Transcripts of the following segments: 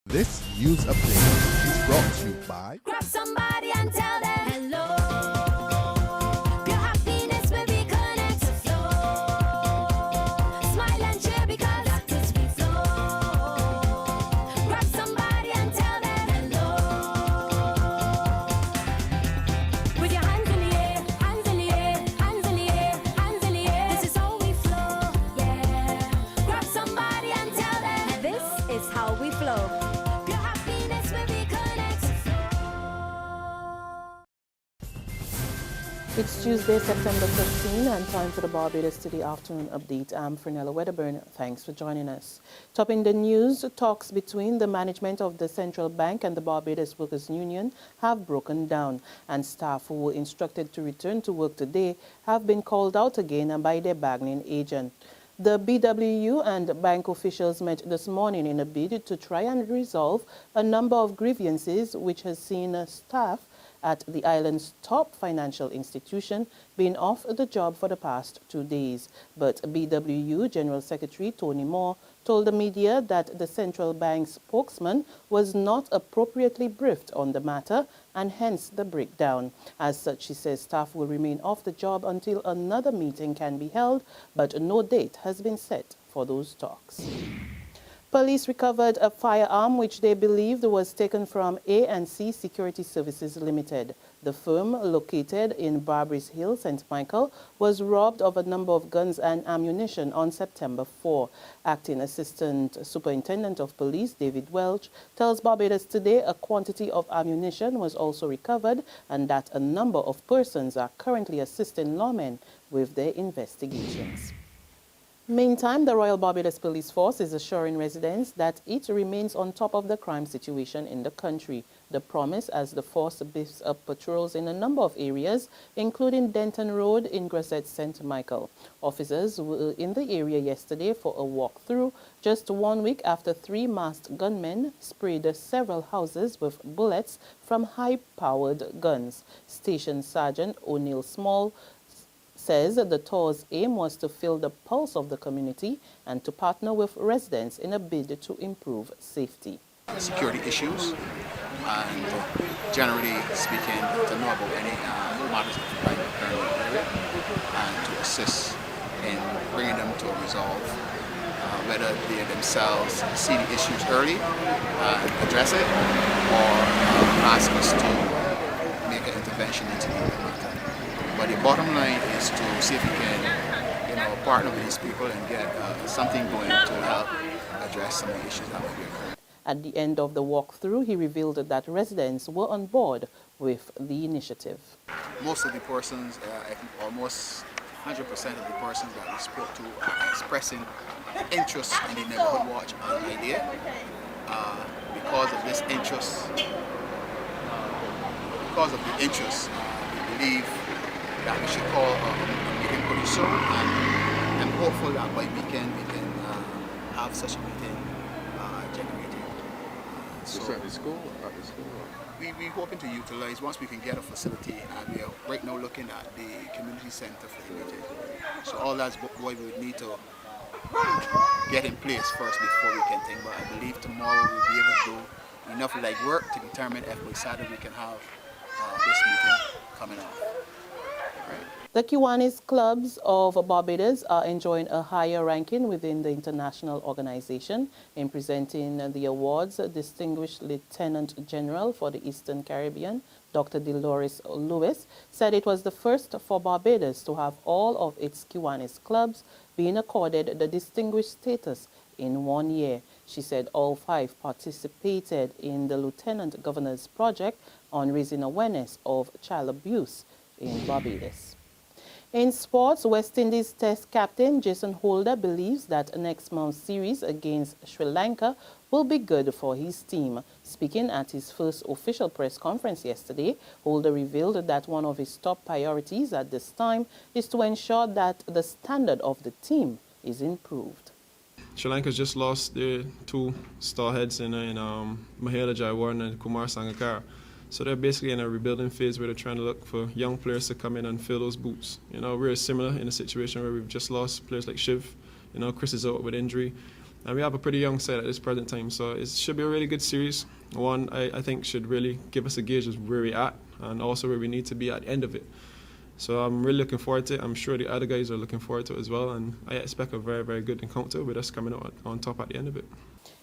This news update is brought to you by Grab somebody and tell them hello. Your happiness will be connect to flow. Smile and cheer because that is we flow. Grab somebody and tell them hello. With your hands in the air, hands in the air, hands in the air, hands in the air. This is how we flow, yeah. Grab somebody and tell them this is how we flow. Your happiness will be connect to flow. It's Tuesday, September 15, and time for the Barbados Today afternoon update. I'm Fernella Wedderburn. Thanks for joining us. Topping the news, talks between the management of the Central Bank and the Barbados Workers' Union have broken down, and staff who were instructed to return to work today have been called out again by their bargaining agent. The BWU and bank officials met this morning in a bid to try and resolve a number of grievances which has seen staff at the island's top financial institution being off the job for the past 2 days. But BWU General Secretary Tony Moore told the media that the central bank's spokesman was not appropriately briefed on the matter and hence the breakdown. As such, she says staff will remain off the job until another meeting can be held, but no date has been set for those talks. Police recovered a firearm which they believed was taken from A&C Security Services Limited. The firm, located in Barbary Hill, St. Michael, was robbed of a number of guns and ammunition on September 4. Acting Assistant Superintendent of Police David Welch tells Barbados Today a quantity of ammunition was also recovered and that a number of persons are currently assisting lawmen with their investigations. Meantime, the Royal Barbados Police Force is assuring residents that it remains on top of the crime situation in the country. The promise as the force beefs up patrols in a number of areas, including Denton Road in Grosset, St. Michael. Officers were in the area yesterday for a walkthrough, just 1 week after 3 masked gunmen sprayed several houses with bullets from high-powered guns. Station Sergeant O'Neill Small says the tour's aim was to feel the pulse of the community and to partner with residents in a bid to improve safety. Security issues and generally speaking to know about any matters of crime occurring in the area and to assist in bringing them to a resolve, whether they themselves see the issues early and address it or ask us to make an intervention into the matter. But the bottom line is to see if we can, partner with these people and get something going to help address some of the issues that might be occurring. At the end of the walkthrough, he revealed that residents were on board with the initiative. Most of the persons, I think almost 100% of the persons that we spoke to are expressing interest in the neighborhood watch idea. Because of this interest, we believe that we should call a meeting pretty soon, and I'm hopeful that by weekend we can have such a meeting generated. So at the school? We're hoping to utilize, once we can get a facility, and we are right now looking at the community center for the meeting. So all that's what we would need to get in place first before we can think, but I believe tomorrow we'll be able to do enough legwork to determine if by Saturday we can have this meeting coming off. The Kiwanis clubs of Barbados are enjoying a higher ranking within the international organization. In presenting the awards, Distinguished Lieutenant General for the Eastern Caribbean, Dr. Dolores Lewis, said it was the first for Barbados to have all of its Kiwanis clubs being accorded the distinguished status in 1 year. She said all 5 participated in the Lieutenant Governor's project on raising awareness of child abuse in Barbados. In sports, West Indies Test captain Jason Holder believes that next month's series against Sri Lanka will be good for his team. Speaking at his first official press conference yesterday, Holder revealed that one of his top priorities at this time is to ensure that the standard of the team is improved. Sri Lanka's just lost their 2 star heads in Mahela Jayawardene and Kumar Sangakkara. So they're basically in a rebuilding phase where they're trying to look for young players to come in and fill those boots. We're similar in a situation where we've just lost players like Shiv. Chris is out with injury. And we have a pretty young side at this present time, so it should be a really good series. One I think should really give us a gauge of where we're at and also where we need to be at the end of it. So I'm really looking forward to it. I'm sure the other guys are looking forward to it as well, and I expect a very, very good encounter with us coming out on top at the end of it.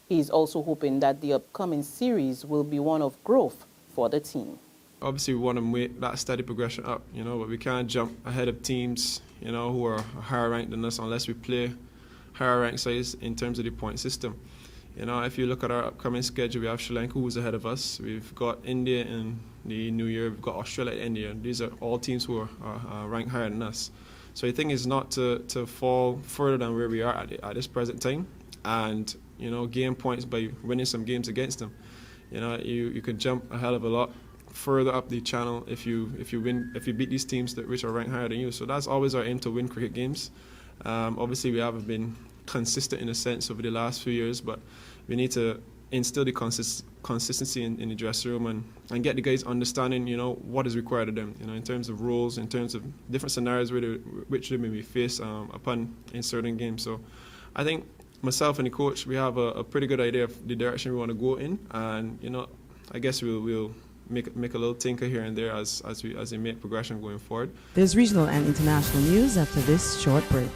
He's also hoping that the upcoming series will be one of growth for the team. Obviously, we want to make that steady progression up, but we can't jump ahead of teams, who are higher ranked than us unless we play higher ranked sides in terms of the point system. If you look at our upcoming schedule, we have Sri Lanka, who's ahead of us. We've got India in the new year. We've got Australia and India. These are all teams who are ranked higher than us. So the thing is not to fall further than where we are at this present time and, gain points by winning some games against them. You can jump a hell of a lot further up the channel if you beat these teams which are ranked higher than you. So that's always our aim, to win cricket games. Obviously, we haven't been consistent in a sense over the last few years, but we need to instill the consistency in the dressing room and get the guys understanding, what is required of them, in terms of roles, in terms of different scenarios which they may be faced upon in certain games. So I think myself and the coach, we have a pretty good idea of the direction we want to go in, and I guess we'll make a little tinker here and there as we make progression going forward. There's regional and international news after this short break.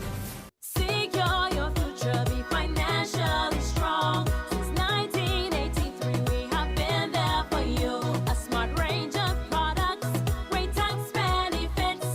Secure your future, be financially strong. Since 1983, we have been there for you. A smart range of products, great tax benefits.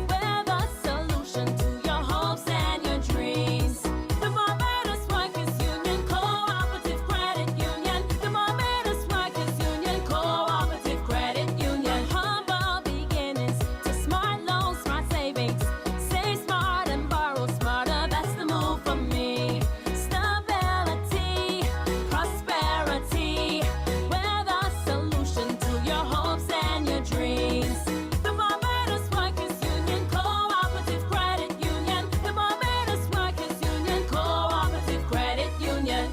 We're the solution to your hopes and your dreams. The Barbados Workers Union Cooperative Credit Union. The Barbados Workers Union Cooperative Credit Union. Humble beginnings to smart loans, smart savings. Save smart and borrow smarter, that's the move for me. Stability, prosperity, we're the solution to your hopes and your dreams. The Barbados Workers Union Cooperative Credit Union. The Barbados Workers Union Cooperative Credit Union.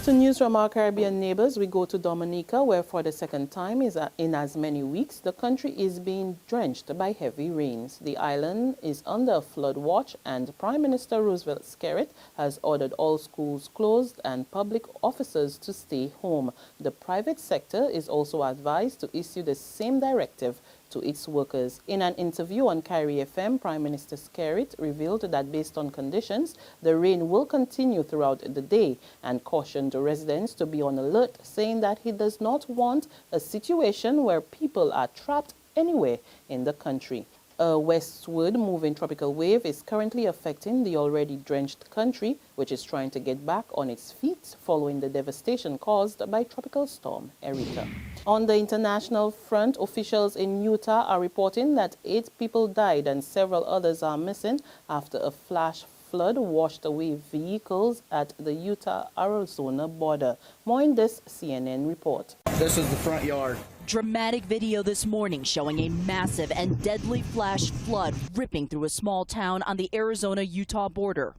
To news from our Caribbean neighbors, we go to Dominica, where for the second time in as many weeks, the country is being drenched by heavy rains. The island is under a flood watch, and Prime Minister Roosevelt Skerrit has ordered all schools closed and public officers to stay home. The private sector is also advised to issue the same directive to its workers. In an interview on Kyrie FM, Prime Minister Skerrit revealed that based on conditions, the rain will continue throughout the day and cautioned the residents to be on alert, saying that he does not want a situation where people are trapped anywhere in the country. A westward moving tropical wave is currently affecting the already drenched country, which is trying to get back on its feet following the devastation caused by Tropical Storm Erika. On the international front, officials in Utah are reporting that 8 people died and several others are missing after a flash flood washed away vehicles at the Utah-Arizona border. More in this CNN report. This is the front yard. Dramatic video this morning showing a massive and deadly flash flood ripping through a small town on the Arizona-Utah border.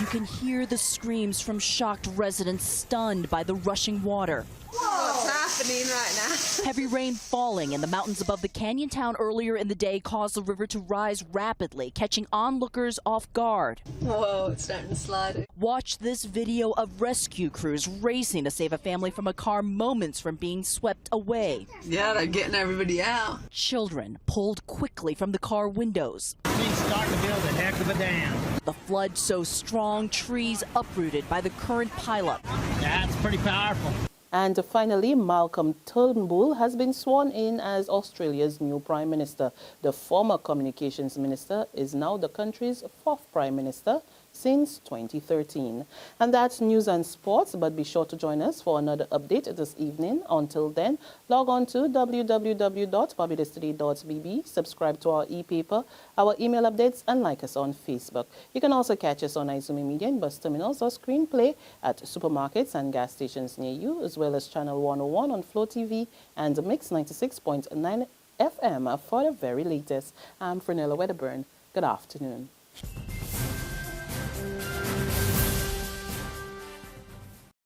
You can hear the screams from shocked residents stunned by the rushing water. What's happening right now? Heavy rain falling in the mountains above the canyon town earlier in the day caused the river to rise rapidly, catching onlookers off guard. Whoa, it's starting to slide. Watch this video of rescue crews racing to save a family from a car moments from being swept away. Yeah, they're getting everybody out. Children pulled quickly from the car windows. He's starting to build a heck of a dam. The flood so strong, trees uprooted by the current pileup. That's pretty powerful. And finally, Malcolm Turnbull has been sworn in as Australia's new Prime Minister. The former Communications Minister is now the country's 4th Prime Minister since 2013. And that's news and sports, but be sure to join us for another update this evening. Until then, log on to www.barbadoscity.bb, subscribe to our e-paper, our email updates, and like us on Facebook. You can also catch us on Izumi Media in bus terminals or screenplay at supermarkets and gas stations near you, as well as Channel 101 on Flow TV and Mix 96.9 FM for the very latest. I'm Fernella Wedderburn. Good afternoon.